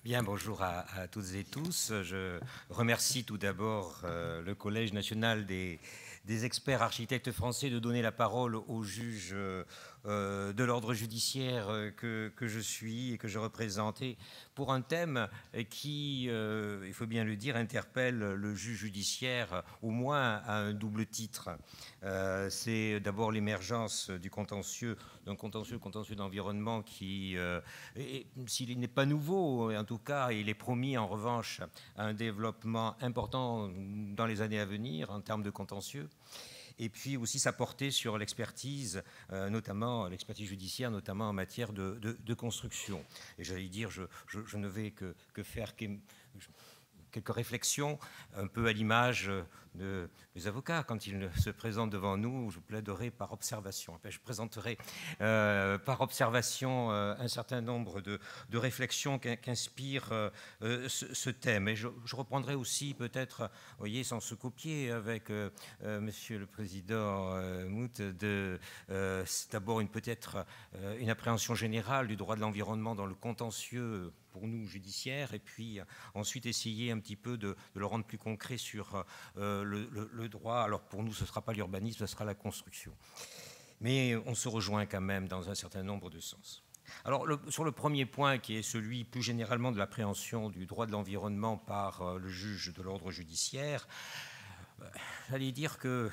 Bien, bonjour à toutes et tous. Je remercie tout d'abord le Collège national des experts architectes français de donner la parole au juge de l'ordre judiciaire que je suis et que je représentais pour un thème qui, il faut bien le dire, interpelle le juge judiciaire au moins à un double titre. C'est d'abord l'émergence du contentieux, d'un contentieux d'environnement qui, s'il n'est pas nouveau, en tout cas, il est promis en revanche à un développement important dans les années à venir en termes de contentieux. Et puis aussi sa portée sur l'expertise, notamment l'expertise judiciaire, notamment en matière de construction. Et j'allais dire, je ne vais que faire quelques réflexions, un peu à l'image des avocats. Quand ils se présentent devant nous, je plaiderai par observation. Enfin, je présenterai par observation un certain nombre de réflexions qu'inspire ce thème. Et je reprendrai aussi peut-être, vous voyez, sans se copier avec Monsieur le Président Mout, d'abord peut-être une appréhension générale du droit de l'environnement dans le contentieux pour nous judiciaires, et puis ensuite essayer un petit peu de le rendre plus concret sur le droit. Alors pour nous, ce ne sera pas l'urbanisme, ce sera la construction. Mais on se rejoint quand même dans un certain nombre de sens. Alors sur le premier point, qui est celui plus généralement de l'appréhension du droit de l'environnement par le juge de l'ordre judiciaire, j'allais dire que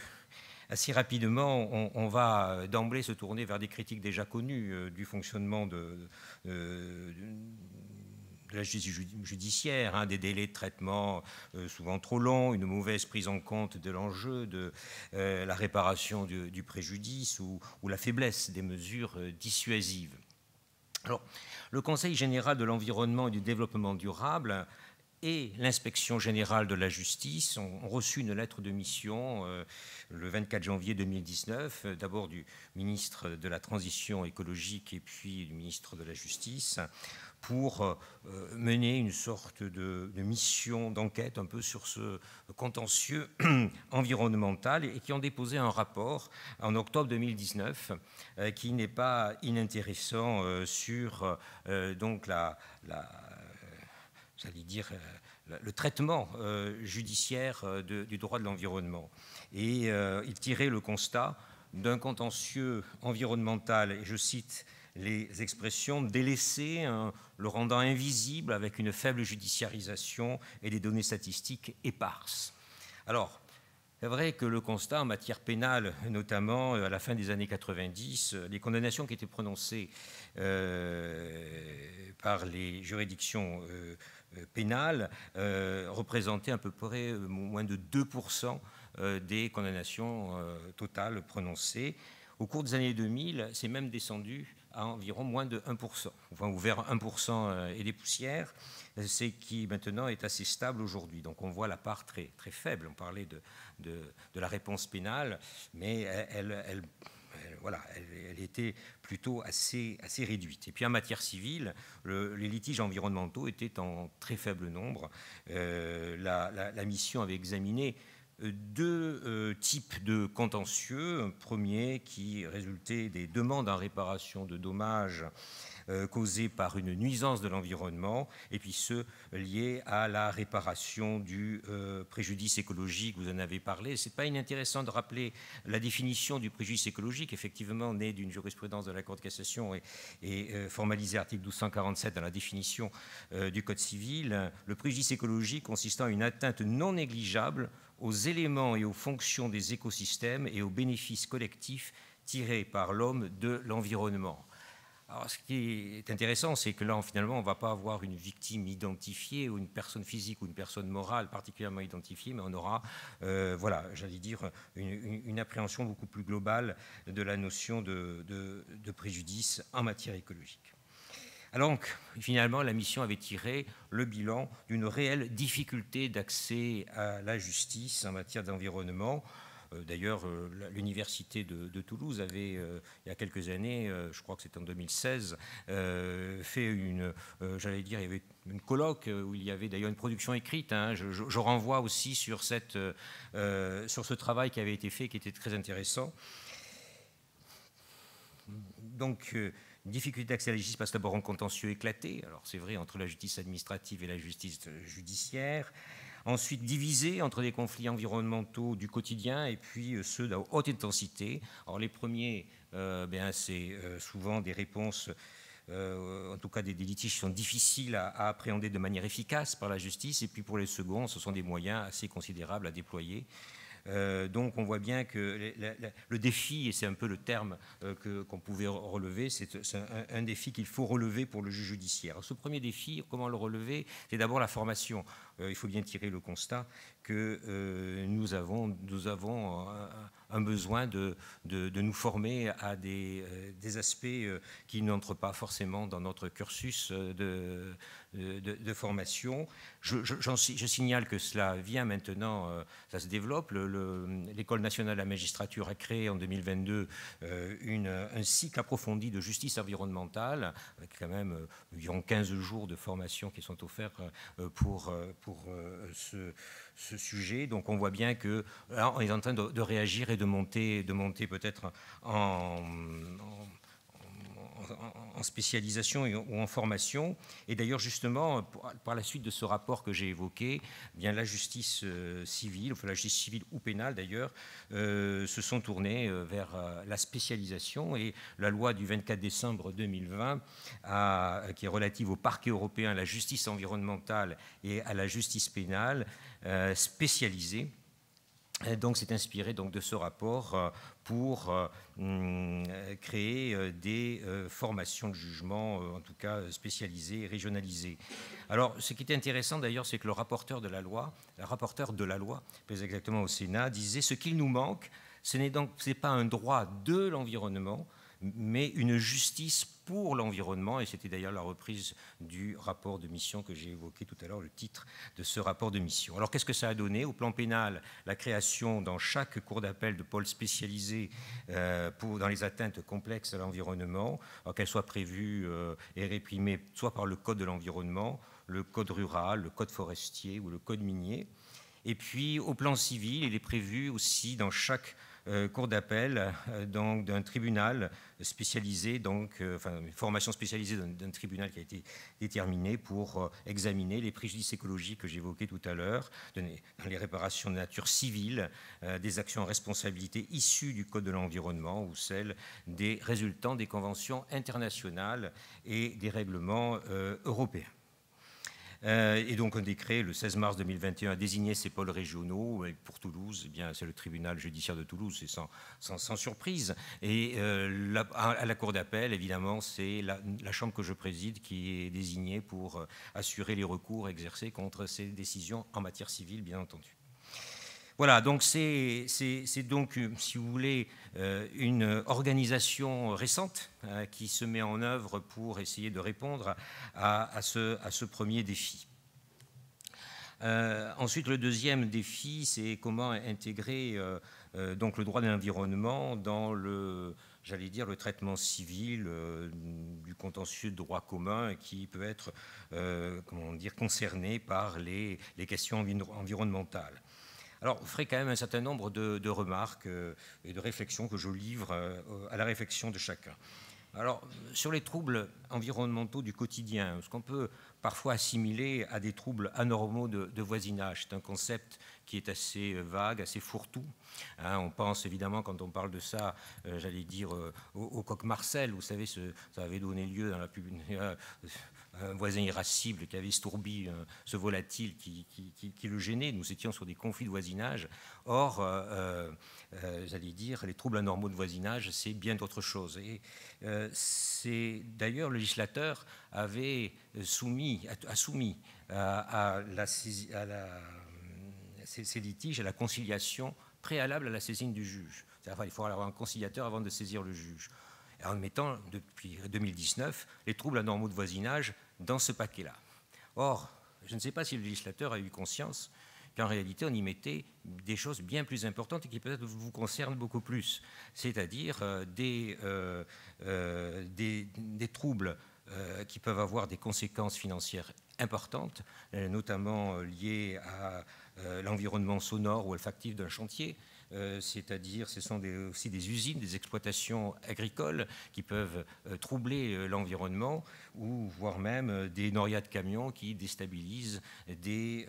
assez rapidement, on va d'emblée se tourner vers des critiques déjà connues du fonctionnement de la justice judiciaire, des délais de traitement souvent trop longs, une mauvaise prise en compte de l'enjeu, de la réparation du préjudice ou la faiblesse des mesures dissuasives. Alors, le Conseil général de l'environnement et du développement durable et l'inspection générale de la justice ont reçu une lettre de mission le 24 janvier 2019, d'abord du ministre de la Transition écologique et puis du ministre de la Justice, pour mener une sorte de mission d'enquête un peu sur ce contentieux environnemental, et qui ont déposé un rapport en octobre 2019 qui n'est pas inintéressant sur donc j'allais dire, le traitement judiciaire du droit de l'environnement. Et il tirait le constat d'un contentieux environnemental, et je cite les expressions, délaissé, le rendant invisible, avec une faible judiciarisation et des données statistiques éparses. Alors, c'est vrai que le constat en matière pénale, notamment à la fin des années 90, les condamnations qui étaient prononcées par les juridictions pénales représentaient à peu près moins de 2% des condamnations totales prononcées. Au cours des années 2000, c'est même descendu à environ moins de 1%, enfin, ou vers 1% et des poussières, ce qui maintenant est assez stable aujourd'hui. Donc on voit la part très, très faible. On parlait de la réponse pénale, mais elle était plutôt assez réduite. Et puis en matière civile, les litiges environnementaux étaient en très faible nombre. La mission avait examiné deux types de contentieux. Un premier qui résultait des demandes en réparation de dommages causés par une nuisance de l'environnement, et puis ceux liés à la réparation du préjudice écologique. Vous en avez parlé. Ce n'est pas inintéressant de rappeler la définition du préjudice écologique, effectivement née d'une jurisprudence de la Cour de cassation et formalisée à l'article 1247 dans la définition du Code civil. Le préjudice écologique consistant à une atteinte non négligeable aux éléments et aux fonctions des écosystèmes et aux bénéfices collectifs tirés par l'homme de l'environnement. Alors, ce qui est intéressant, c'est que là, finalement, on ne va pas avoir une victime identifiée ou une personne physique ou une personne morale particulièrement identifiée, mais on aura, j'allais dire, une appréhension beaucoup plus globale de la notion de préjudice en matière écologique. Alors, donc, finalement, la mission avait tiré le bilan d'une réelle difficulté d'accès à la justice en matière d'environnement. D'ailleurs, l'université de Toulouse avait, il y a quelques années, je crois que c'était en 2016, fait j'allais dire, il y avait une colloque où il y avait d'ailleurs une production écrite. Je renvoie aussi sur ce travail qui avait été fait, qui était très intéressant. Donc, Difficulté d'accès à la justice passe d'abord en contentieux éclaté, alors c'est vrai, entre la justice administrative et la justice judiciaire. Ensuite, divisé entre des conflits environnementaux du quotidien et puis ceux de haute intensité. Alors les premiers, c'est souvent des réponses, en tout cas des litiges qui sont difficiles à appréhender de manière efficace par la justice. Et puis pour les seconds, ce sont des moyens assez considérables à déployer. Donc on voit bien que le défi, et c'est un peu le terme qu'on pouvait relever, c'est un défi qu'il faut relever pour le juge judiciaire. Alors, ce premier défi, comment le relever? C'est d'abord la formation. Il faut bien tirer le constat que nous avons un besoin de nous former à des aspects qui n'entrent pas forcément dans notre cursus de formation. Je signale que cela vient maintenant, ça se développe. L'École nationale de la magistrature a créé en 2022 un cycle approfondi de justice environnementale, avec quand même environ 15 jours de formation qui sont offerts pour ce sujet. Donc on voit bien que là, on est en train de réagir et de monter peut-être en spécialisation ou en formation. Et d'ailleurs, justement, par la suite de ce rapport que j'ai évoqué, eh bien, la justice civile, enfin la justice civile ou pénale d'ailleurs, se sont tournés vers la spécialisation. Et la loi du 24 décembre 2020, qui est relative au parquet européen, à la justice environnementale et à la justice pénale spécialisée, donc c'est inspiré donc de ce rapport pour créer des formations de jugement, en tout cas spécialisées et régionalisées. Alors, ce qui était intéressant d'ailleurs, c'est que le rapporteur de la loi, plus exactement au Sénat, disait ce qu'il nous manque, ce n'est pas un droit de l'environnement, mais une justice pour l'environnement, et c'était d'ailleurs la reprise du rapport de mission que j'ai évoqué tout à l'heure, le titre de ce rapport de mission. Alors qu'est-ce que ça a donné? Au plan pénal, la création dans chaque cour d'appel de pôles spécialisés dans les atteintes complexes à l'environnement, qu'elles soient prévues et réprimées soit par le code de l'environnement, le code rural, le code forestier ou le code minier. Et puis au plan civil, il est prévu aussi dans chaque cour d'appel d'un tribunal spécialisé, une formation spécialisée d'un tribunal qui a été déterminé pour examiner les préjudices écologiques que j'évoquais tout à l'heure, dans les réparations de nature civile, des actions en responsabilité issues du Code de l'environnement ou celles des résultants des conventions internationales et des règlements européens. Et donc un décret, le 16 mars 2021, a désigné ces pôles régionaux. Et pour Toulouse, eh bien, c'est le tribunal judiciaire de Toulouse, c'est sans surprise. Et à la cour d'appel, évidemment, c'est la chambre que je préside qui est désignée pour assurer les recours exercés contre ces décisions en matière civile, bien entendu. Voilà, donc c'est donc, si vous voulez, une organisation récente qui se met en œuvre pour essayer de répondre à ce premier défi. Ensuite, le deuxième défi, c'est comment intégrer donc le droit de l'environnement dans le traitement civil du contentieux de droit commun qui peut être concerné par les questions environnementales. Alors, je ferai quand même un certain nombre de remarques et de réflexions que je livre à la réflexion de chacun. Alors, sur les troubles environnementaux du quotidien, ce qu'on peut parfois assimiler à des troubles anormaux de voisinage, c'est un concept qui est assez vague, assez fourre-tout. On pense évidemment, quand on parle de ça, au coq Marcel. Vous savez, ça avait donné lieu dans la un voisin irascible qui avait estourbi ce volatile qui le gênait. Nous étions sur des conflits de voisinage. Or, les troubles anormaux de voisinage, c'est bien d'autres choses. Et c'est d'ailleurs le législateur a soumis ces litiges à la conciliation préalable à la saisine du juge. C'est-à-dire qu'il faut avoir un conciliateur avant de saisir le juge. En mettant, depuis 2019, les troubles anormaux de voisinage dans ce paquet-là. Or, je ne sais pas si le législateur a eu conscience qu'en réalité, on y mettait des choses bien plus importantes et qui peut-être vous concernent beaucoup plus, c'est-à-dire des troubles qui peuvent avoir des conséquences financières importantes, notamment liées à l'environnement sonore ou olfactif d'un chantier. C'est-à-dire ce sont aussi des usines, des exploitations agricoles qui peuvent troubler l'environnement, ou voire même des norias de camions qui déstabilisent des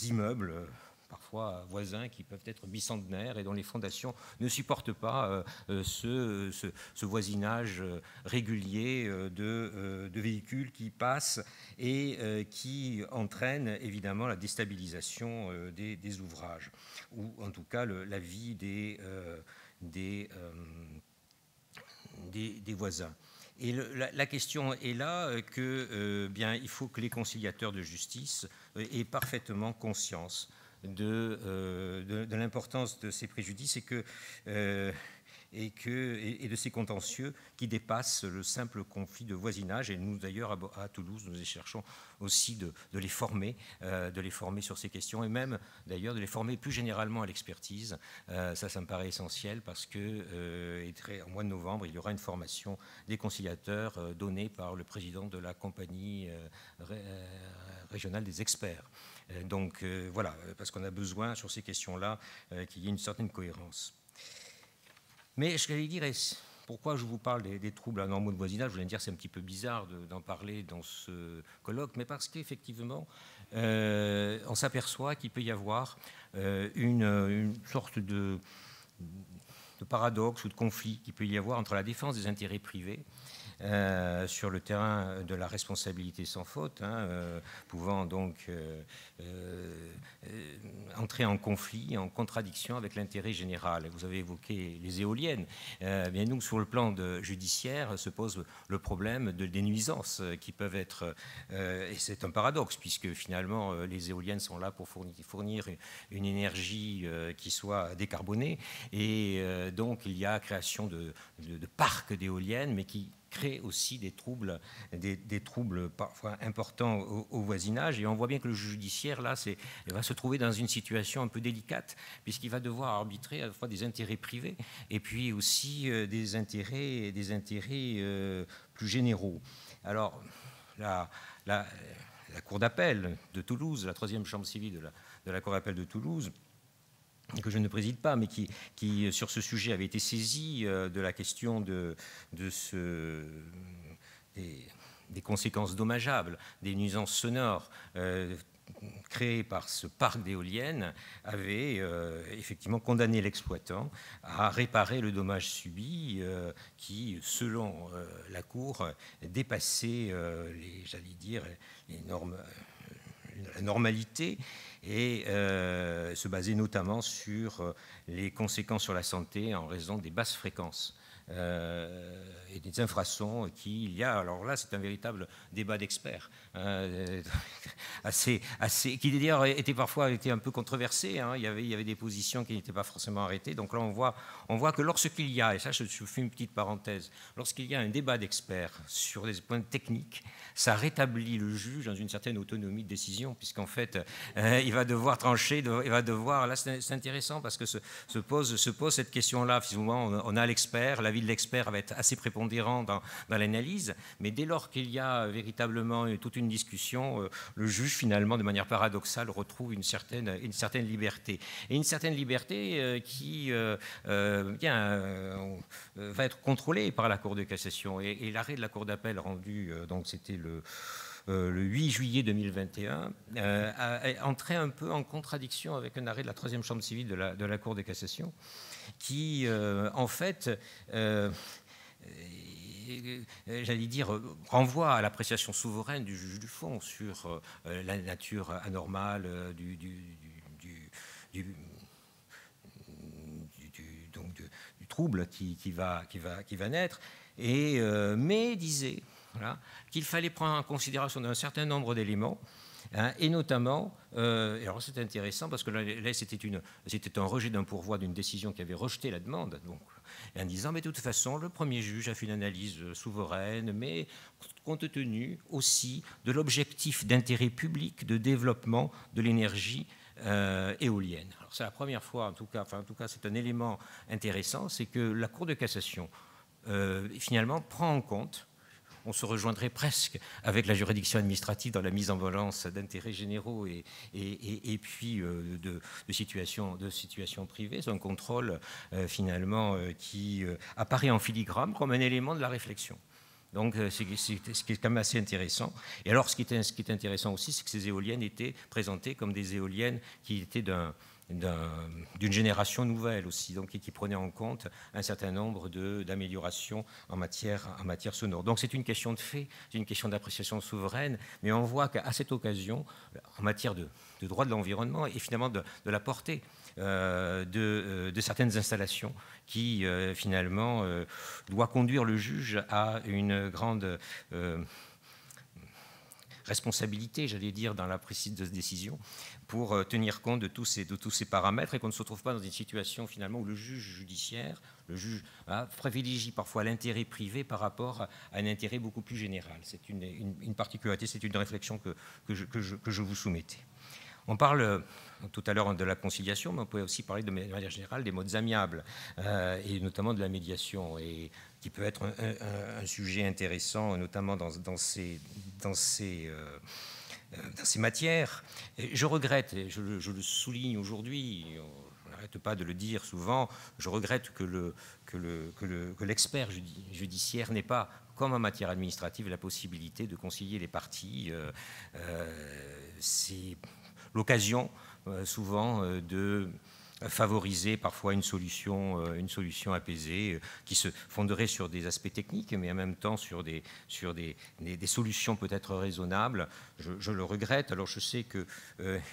immeubles parfois voisins qui peuvent être bicentenaires et dont les fondations ne supportent pas ce voisinage régulier de véhicules qui passent et qui entraînent évidemment la déstabilisation des ouvrages, ou en tout cas la vie des voisins. Et la question est là que bien, il faut que les conciliateurs de justice aient parfaitement conscience de l'importance de ces préjudices et de ces contentieux qui dépassent le simple conflit de voisinage. Et nous, d'ailleurs, à Toulouse, nous cherchons aussi de les former sur ces questions, et même, d'ailleurs, de les former plus généralement à l'expertise. Ça me paraît essentiel, parce que au mois de novembre, il y aura une formation des conciliateurs donnée par le président de la compagnie régionale des experts. Donc voilà, parce qu'on a besoin sur ces questions-là qu'il y ait une certaine cohérence. Mais je vais dire, pourquoi je vous parle des troubles anormaux de voisinage? Je voulais dire, c'est un petit peu bizarre d'en parler dans ce colloque, mais parce qu'effectivement, on s'aperçoit qu'il peut y avoir une sorte de paradoxe ou de conflit qu'il peut y avoir entre la défense des intérêts privés sur le terrain de la responsabilité sans faute, pouvant donc entrer en conflit, en contradiction avec l'intérêt général. Vous avez évoqué les éoliennes. Bien, nous, sur le plan judiciaire, se pose le problème des nuisances qui peuvent être... et c'est un paradoxe, puisque finalement, les éoliennes sont là pour fournir une énergie qui soit décarbonée. Et donc, il y a création de parcs d'éoliennes, mais qui crée aussi des troubles parfois importants au voisinage. Et on voit bien que le juge judiciaire, là, va se trouver dans une situation un peu délicate, puisqu'il va devoir arbitrer à la fois des intérêts privés et puis aussi des intérêts plus généraux. Alors, la Cour d'appel de Toulouse, la troisième chambre civile de la Cour d'appel de Toulouse, que je ne préside pas, mais qui sur ce sujet avait été saisi de la question des conséquences dommageables, des nuisances sonores créées par ce parc d'éoliennes, avait effectivement condamné l'exploitant à réparer le dommage subi qui, selon la Cour, dépassait les normes, la normalité, et se basait notamment sur les conséquences sur la santé en raison des basses fréquences et des infrasons qu'il y a. Alors là, c'est un véritable débat d'experts, qui d'ailleurs était parfois un peu controversé. Il y avait des positions qui n'étaient pas forcément arrêtées. Donc là, on voit que lorsqu'il y a, et ça, je fais une petite parenthèse, lorsqu'il y a un débat d'experts sur des points techniques, ça rétablit le juge dans une certaine autonomie de décision, puisqu'en fait, il va devoir trancher, là, c'est intéressant, parce que se pose cette question-là. Finalement, on a l'expert, l'avis de l'expert va être assez prépondérant dans l'analyse, mais dès lors qu'il y a véritablement toute une discussion, le juge, finalement, de manière paradoxale, retrouve une certaine liberté. Et une certaine liberté qui va être contrôlée par la Cour de cassation. Et l'arrêt de la Cour d'appel rendu, donc c'était le 8 juillet 2021, entrait un peu en contradiction avec un arrêt de la troisième chambre civile de la Cour de cassation, qui, en fait, j'allais dire, renvoie à l'appréciation souveraine du juge du fond sur la nature anormale du trouble qui va naître, mais disait qu'il fallait prendre en considération un certain nombre d'éléments, et notamment, alors c'est intéressant parce que là c'était un rejet d'un pourvoi d'une décision qui avait rejeté la demande, donc, en disant, mais de toute façon, le premier juge a fait une analyse souveraine, mais compte tenu aussi de l'objectif d'intérêt public de développement de l'énergie éolienne. Alors c'est la première fois, en tout cas c'est un élément intéressant, c'est que la Cour de cassation finalement prend en compte on se rejoindrait presque avec la juridiction administrative dans la mise en balance d'intérêts généraux et puis de situations privées. C'est un contrôle finalement qui apparaît en filigrane comme un élément de la réflexion. Donc, c'est ce qui est quand même assez intéressant. Et alors, ce qui est intéressant aussi, c'est que ces éoliennes étaient présentées comme des éoliennes qui étaient d'une génération nouvelle aussi, donc qui prenait en compte un certain nombre d'améliorations en matière sonore. Donc c'est une question de fait, c'est une question d'appréciation souveraine, mais on voit qu'à cette occasion, en matière de droit de l'environnement et finalement de la portée de certaines installations qui finalement doit conduire le juge à une grande responsabilité, j'allais dire, dans la prise de décision pour tenir compte de tous ces paramètres et qu'on ne se retrouve pas dans une situation finalement où le juge judiciaire, le juge privilégie parfois l'intérêt privé par rapport à un intérêt beaucoup plus général. C'est une particularité, c'est une réflexion que je vous soumettais. On parle tout à l'heure de la conciliation, mais on peut aussi parler de manière générale des modes amiables et notamment de la médiation, et qui peut être un sujet intéressant, notamment dans ces matières. Et je regrette, et je le souligne aujourd'hui, on n'arrête pas de le dire souvent, je regrette que l'expert judiciaire n'ait pas, comme en matière administrative, la possibilité de concilier les parties. C'est l'occasion souvent de favoriser parfois une solution apaisée qui se fonderait sur des aspects techniques, mais en même temps sur des solutions peut-être raisonnables. Je le regrette. Alors je sais que,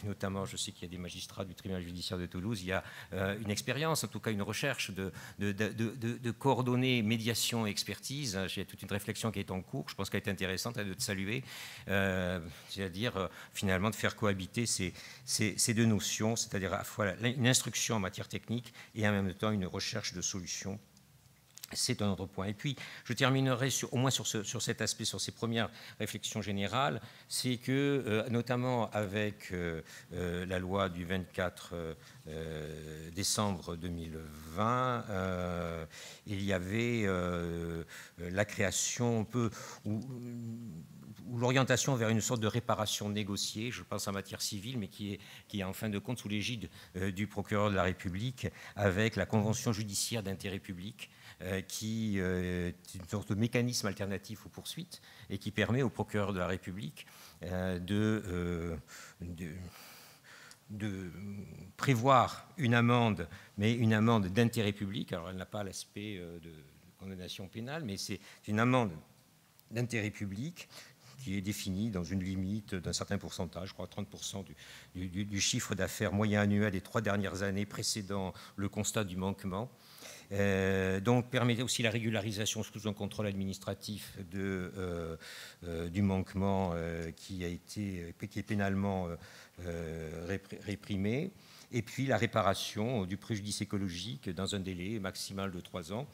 notamment, je sais qu'il y a des magistrats du tribunal judiciaire de Toulouse, il y a une expérience, en tout cas une recherche de coordonner médiation et expertise. J'ai toute une réflexion qui est en cours, je pense qu'elle est intéressante à de saluer, c'est-à-dire finalement de faire cohabiter ces deux notions, c'est-à-dire à la fois une instruction en matière technique et en même temps une recherche de solutions. C'est un autre point. Et puis, je terminerai au moins sur cet aspect, sur ces premières réflexions générales, c'est que, notamment avec la loi du 24 décembre 2020, il y avait la création un peu, ou l'orientation vers une sorte de réparation négociée, je pense en matière civile, mais qui est en fin de compte sous l'égide du procureur de la République, avec la convention judiciaire d'intérêt public, qui est une sorte de mécanisme alternatif aux poursuites et qui permet au procureur de la République de prévoir une amende, mais une amende d'intérêt public. Alors elle n'a pas l'aspect de condamnation pénale, mais c'est une amende d'intérêt public qui est définie dans une limite d'un certain pourcentage, je crois 30% du chiffre d'affaires moyen annuel des 3 dernières années précédant le constat du manquement. Donc permet aussi la régularisation sous un contrôle administratif du manquement qui est pénalement réprimé, et puis la réparation du préjudice écologique dans un délai maximal de 3 ans.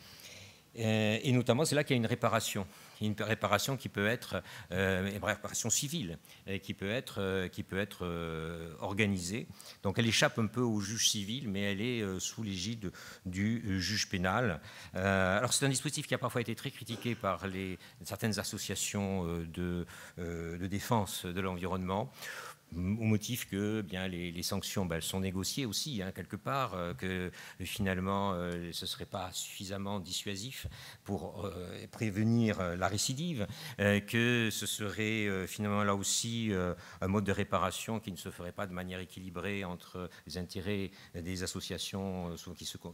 Et notamment, c'est là qu'il y a une réparation qui peut être une réparation civile, qui peut être organisée. Donc elle échappe un peu au juge civil, mais elle est sous l'égide du juge pénal. Alors c'est un dispositif qui a parfois été très critiqué par certaines associations de défense de l'environnement, au motif que bien, les sanctions elles sont négociées aussi, quelque part, que finalement ce ne serait pas suffisamment dissuasif pour prévenir la récidive, que ce serait finalement là aussi un mode de réparation qui ne se ferait pas de manière équilibrée entre les intérêts des associations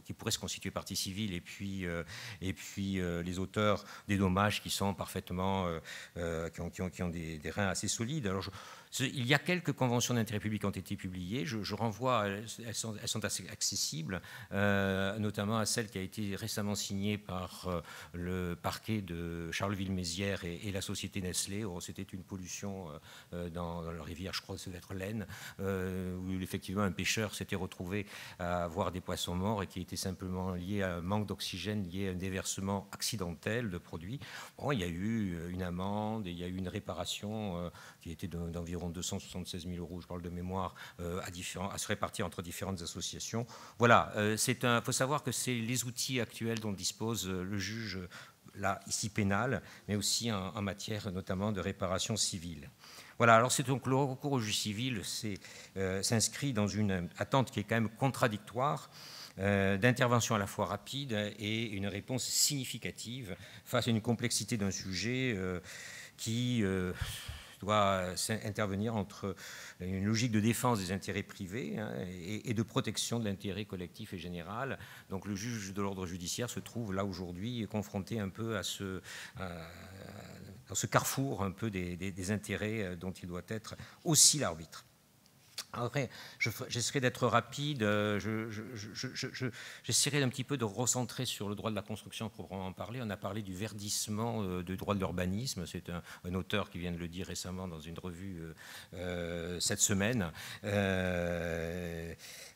qui pourraient se constituer partie civile et puis les auteurs des dommages qui sont parfaitement qui ont des reins assez solides. Alors il y a quelques conventions d'intérêt public qui ont été publiées. Je renvoie, elles sont assez accessibles, notamment à celle qui a été récemment signée par le parquet de Charleville-Mézières et la société Nestlé. C'était une pollution dans la rivière, je crois que ça devait être l'Aisne, où effectivement un pêcheur s'était retrouvé à avoir des poissons morts et qui était simplement lié à un manque d'oxygène, lié à un déversement accidentel de produits. Bon, il y a eu une amende, il y a eu une réparation qui était d'environ 276 000 €, je parle de mémoire, à se répartir entre différentes associations. Voilà, il faut savoir que c'est les outils actuels dont dispose le juge là, ici pénale, mais aussi en matière notamment de réparation civile. Voilà, alors c'est donc le recours au juge civil s'inscrit dans une attente qui est quand même contradictoire, d'intervention à la fois rapide et une réponse significative face à une complexité d'un sujet qui doit intervenir entre une logique de défense des intérêts privés et de protection de l'intérêt collectif et général. Donc le juge de l'ordre judiciaire se trouve là aujourd'hui confronté un peu à dans ce carrefour un peu des intérêts dont il doit être aussi l'arbitre. Après, j'essaierai d'être rapide, j'essaierai un petit peu de recentrer sur le droit de la construction proprement parler. On a parlé du verdissement du droit de l'urbanisme, c'est un auteur qui vient de le dire récemment dans une revue cette semaine,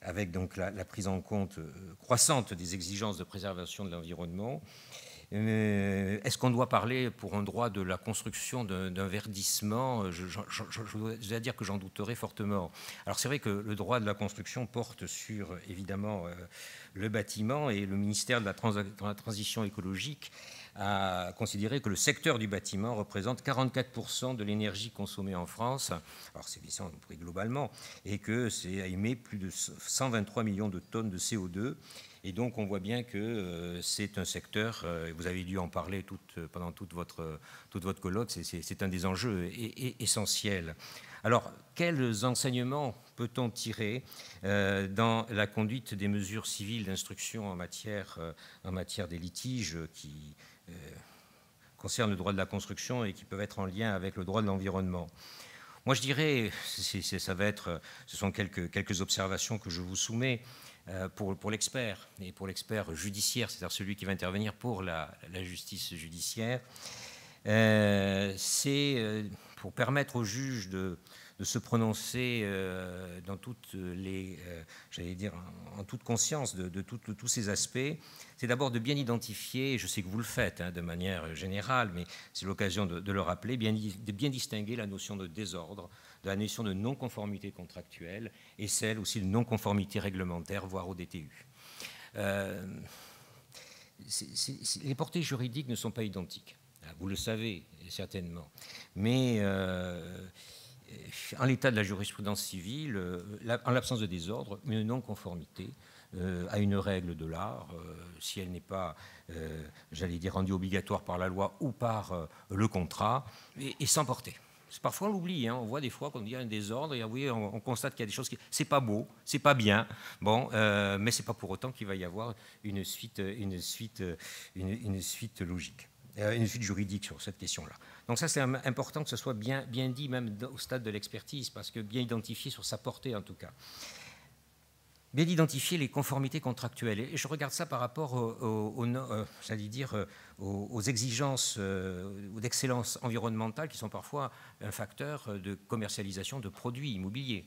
avec donc la prise en compte croissante des exigences de préservation de l'environnement. Est-ce qu'on doit parler pour un droit de la construction d'un verdissement? Je dois dire que j'en douterais fortement. Alors c'est vrai que le droit de la construction porte sur, évidemment, le bâtiment, et le ministère de la Transition écologique a considéré que le secteur du bâtiment représente 44% de l'énergie consommée en France, alors c'est globalement, et que c'est à émettre plus de 123 millions de tonnes de CO2. Et donc, on voit bien que c'est un secteur, vous avez dû en parler pendant toute votre colloque, c'est un des enjeux essentiels. Alors, quels enseignements peut-on tirer dans la conduite des mesures civiles d'instruction en matière des litiges qui concernent le droit de la construction et qui peuvent être en lien avec le droit de l'environnement? Moi, je dirais, ce sont quelques observations que je vous soumets. Pour l'expert, et pour l'expert judiciaire, c'est-à-dire celui qui va intervenir pour la justice judiciaire, c'est pour permettre au juge de se prononcer dans toutes j'allais dire, en toute conscience de tous ces aspects. C'est d'abord de bien identifier, je sais que vous le faites de manière générale, mais c'est l'occasion de le rappeler, de bien distinguer la notion de désordre de la notion de non-conformité contractuelle et celle aussi de non-conformité réglementaire, voire au DTU. Les portées juridiques ne sont pas identiques, vous le savez certainement, mais en l'état de la jurisprudence civile, en l'absence de désordre, une non-conformité à une règle de l'art, si elle n'est pas, j'allais dire, rendue obligatoire par la loi ou par le contrat, est sans portée. Parfois on l'oublie, on voit des fois qu'on dit un désordre et oui, on constate qu'il y a des choses qui c'est pas beau, c'est pas bien, bon, mais c'est pas pour autant qu'il va y avoir une suite logique, une suite juridique sur cette question-là. Donc ça c'est important que ce soit bien dit même au stade de l'expertise, parce que bien identifié sur sa portée en tout cas. Bien identifier les conformités contractuelles. Et je regarde ça par rapport aux exigences d'excellence environnementale qui sont parfois un facteur de commercialisation de produits immobiliers.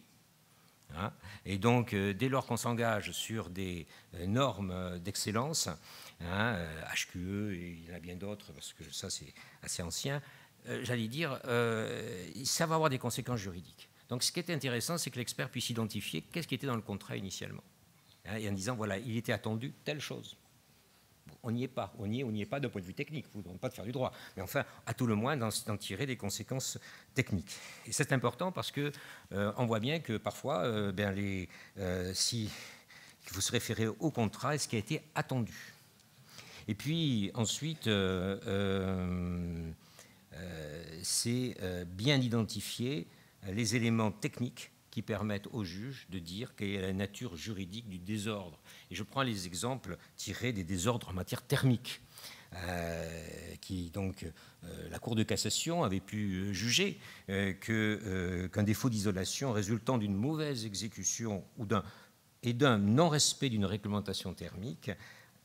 Et donc, dès lors qu'on s'engage sur des normes d'excellence, HQE, et il y en a bien d'autres, parce que ça c'est assez ancien, j'allais dire, ça va avoir des conséquences juridiques. Donc ce qui est intéressant, c'est que l'expert puisse identifier qu'est-ce qui était dans le contrat initialement. Et en disant, voilà, il était attendu telle chose. Bon, on n'y est pas. On n'y est pas d'un point de vue technique. Vous ne demandez pas de faire du droit. Mais enfin, à tout le moins, d'en tirer des conséquences techniques. Et c'est important parce qu'on voit bien que parfois, si vous se référez au contrat et ce qui a été attendu. Et puis ensuite, c'est bien identifier les éléments techniques qui permettent au juge de dire quelle est la nature juridique du désordre. Et je prends les exemples tirés des désordres en matière thermique, la Cour de cassation avait pu juger qu'un défaut d'isolation résultant d'une mauvaise exécution et d'un non-respect d'une réglementation thermique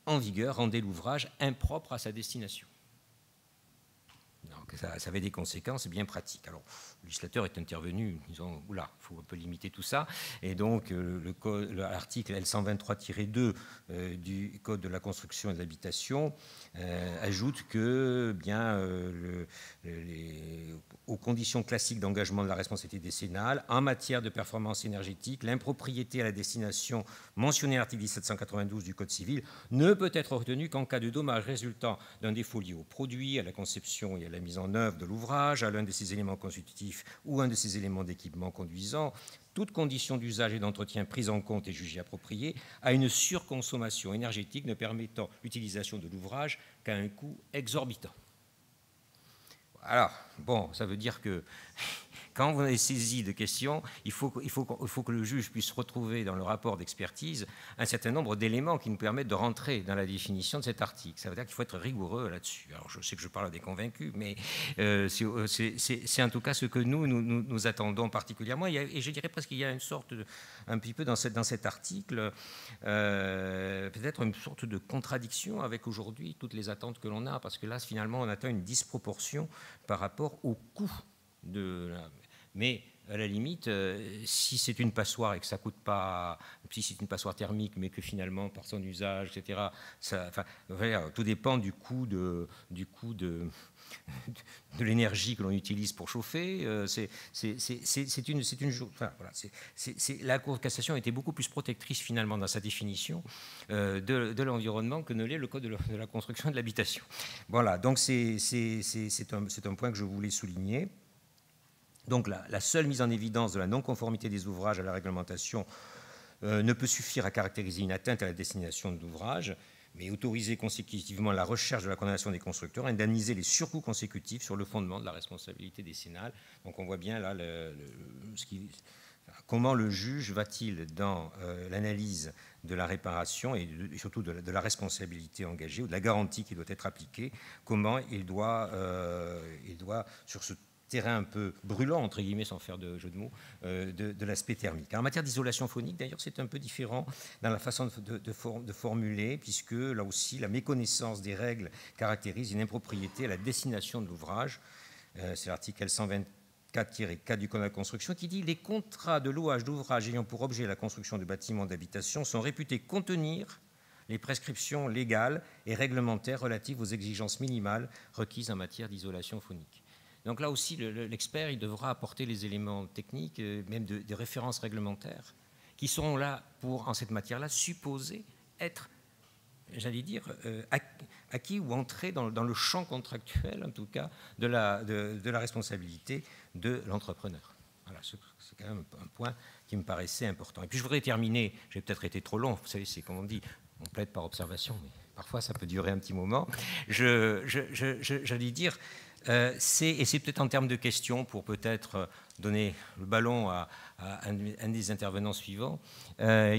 en vigueur rendait l'ouvrage impropre à sa destination. Donc ça avait des conséquences bien pratiques. Alors, législateur est intervenu, disons, oula, il faut un peu limiter tout ça, et donc l'article L123-2 du Code de la construction et de l'habitation ajoute que aux conditions classiques d'engagement de la responsabilité décennale, en matière de performance énergétique, l'impropriété à la destination mentionnée à l'article 1792 du Code civil ne peut être retenue qu'en cas de dommage résultant d'un défaut lié au produit, à la conception et à la mise en œuvre de l'ouvrage, à l'un de ses éléments constitutifs ou un de ses éléments d'équipement conduisant, toute condition d'usage et d'entretien prise en compte et jugée appropriée, à une surconsommation énergétique ne permettant l'utilisation de l'ouvrage qu'à un coût exorbitant. Alors, bon, ça veut dire que quand vous avez saisi de questions, il faut que le juge puisse retrouver dans le rapport d'expertise un certain nombre d'éléments qui nous permettent de rentrer dans la définition de cet article. Ça veut dire qu'il faut être rigoureux là-dessus. Alors, je sais que je parle à des convaincus, mais c'est en tout cas ce que nous attendons particulièrement. Et je dirais presque qu'il y a une sorte, un petit peu dans cet article, peut-être une sorte de contradiction avec aujourd'hui toutes les attentes que l'on a, parce que là, finalement, on atteint une disproportion par rapport au coût de la... Mais à la limite, si c'est une passoire et que ça ne coûte pas, si c'est une passoire thermique, mais que finalement, par son usage, etc., tout dépend du coût de l'énergie que l'on utilise pour chauffer. La Cour de cassation a été beaucoup plus protectrice finalement dans sa définition de l'environnement que ne l'est le Code de la construction et de l'habitation. Voilà, donc c'est un point que je voulais souligner. Donc la seule mise en évidence de la non-conformité des ouvrages à la réglementation ne peut suffire à caractériser une atteinte à la destination de l'ouvrage, mais autoriser consécutivement la recherche de la condamnation des constructeurs, indemniser les surcoûts consécutifs sur le fondement de la responsabilité décennale. Donc on voit bien là comment le juge va-t-il, dans l'analyse de la réparation et surtout de la responsabilité engagée ou de la garantie qui doit être appliquée, comment il doit sur ce terrain un peu brûlant, entre guillemets, sans faire de jeu de mots, de l'aspect thermique. En matière d'isolation phonique, d'ailleurs, c'est un peu différent dans la façon de formuler, puisque là aussi, la méconnaissance des règles caractérise une impropriété à la destination de l'ouvrage. C'est l'article L124-4 du Code de la construction qui dit « Les contrats de louage d'ouvrages ayant pour objet la construction de bâtiments d'habitation sont réputés contenir les prescriptions légales et réglementaires relatives aux exigences minimales requises en matière d'isolation phonique. » Donc là aussi, l'expert il devra apporter les éléments techniques, même des références réglementaires, qui seront là pour, en cette matière-là, supposés être, j'allais dire, acquis ou entrer dans le champ contractuel, en tout cas, de la responsabilité de l'entrepreneur. Voilà, c'est quand même un point qui me paraissait important. Et puis je voudrais terminer, j'ai peut-être été trop long, vous savez, c'est comme on dit, on plaide par observation, mais parfois ça peut durer un petit moment. J'allais dire... et c'est peut-être en termes de questions pour peut-être donner le ballon à un des intervenants suivants,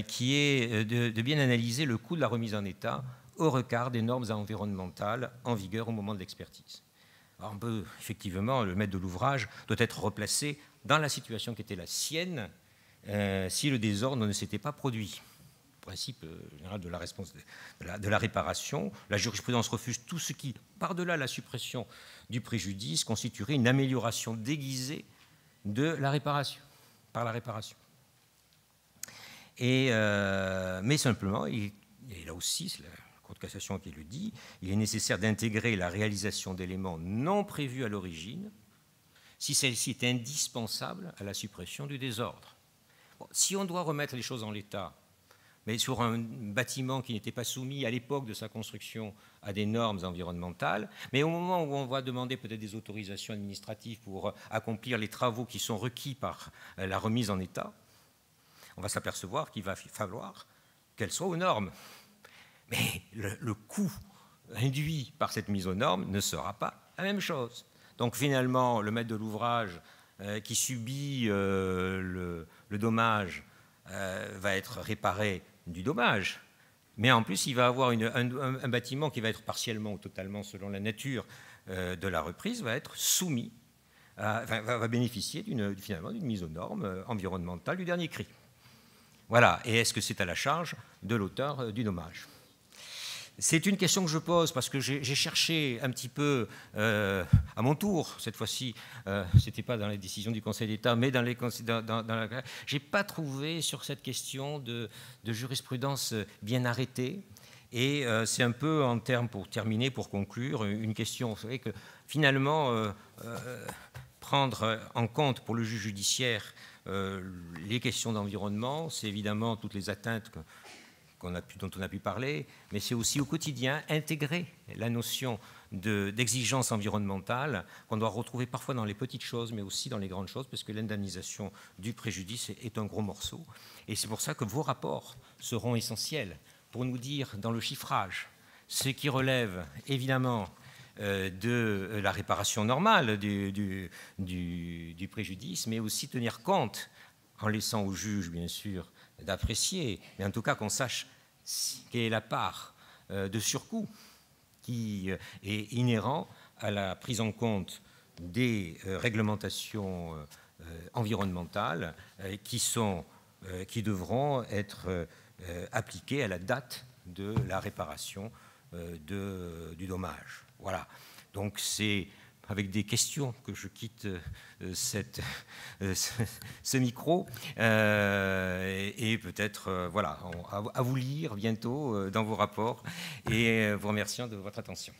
qui est de bien analyser le coût de la remise en état au regard des normes environnementales en vigueur au moment de l'expertise. Alors on peut effectivement, le maître de l'ouvrage doit être replacé dans la situation qui était la sienne si le désordre ne s'était pas produit. Principe général de la réparation. La jurisprudence refuse tout ce qui, par-delà la suppression du préjudice, constituerait une amélioration déguisée de la réparation, par la réparation. Mais simplement, et là aussi, c'est la Cour de cassation qui le dit, il est nécessaire d'intégrer la réalisation d'éléments non prévus à l'origine si celle-ci est indispensable à la suppression du désordre. Bon, si on doit remettre les choses en l'état, mais sur un bâtiment qui n'était pas soumis à l'époque de sa construction à des normes environnementales, mais au moment où on va demander peut-être des autorisations administratives pour accomplir les travaux qui sont requis par la remise en état, on va s'apercevoir qu'il va falloir qu'elle soit aux normes. Mais le coût induit par cette mise aux normes ne sera pas la même chose. Donc finalement, le maître de l'ouvrage qui subit le dommage va être réparé du dommage, mais en plus il va avoir un bâtiment qui va être partiellement ou totalement selon la nature de la reprise, va être soumis, va bénéficier finalement d'une mise aux normes environnementales du dernier cri. Voilà, et est-ce que c'est à la charge de l'auteur du dommage? C'est une question que je pose parce que j'ai cherché un petit peu à mon tour, cette fois-ci, ce n'était pas dans les décisions du Conseil d'État, mais dans la... Je n'ai pas trouvé sur cette question de jurisprudence bien arrêtée. Et c'est un peu en termes, pour terminer, pour conclure, une question. Vous savez que finalement, prendre en compte pour le juge judiciaire les questions d'environnement, c'est évidemment toutes les atteintes dont on a pu parler, mais c'est aussi au quotidien intégrer la notion d'exigence environnementale qu'on doit retrouver parfois dans les petites choses, mais aussi dans les grandes choses, parce que l'indemnisation du préjudice est un gros morceau. Et c'est pour ça que vos rapports seront essentiels pour nous dire dans le chiffrage ce qui relève évidemment de la réparation normale du préjudice, mais aussi tenir compte, en laissant au juge bien sûr d'apprécier, mais en tout cas qu'on sache quelle est la part de surcoût qui est inhérent à la prise en compte des réglementations environnementales qui devront être appliquées à la date de la réparation du dommage. Voilà. Donc c'est avec des questions que je quitte ce micro et peut-être voilà, à vous lire bientôt dans vos rapports et vous remerciant de votre attention.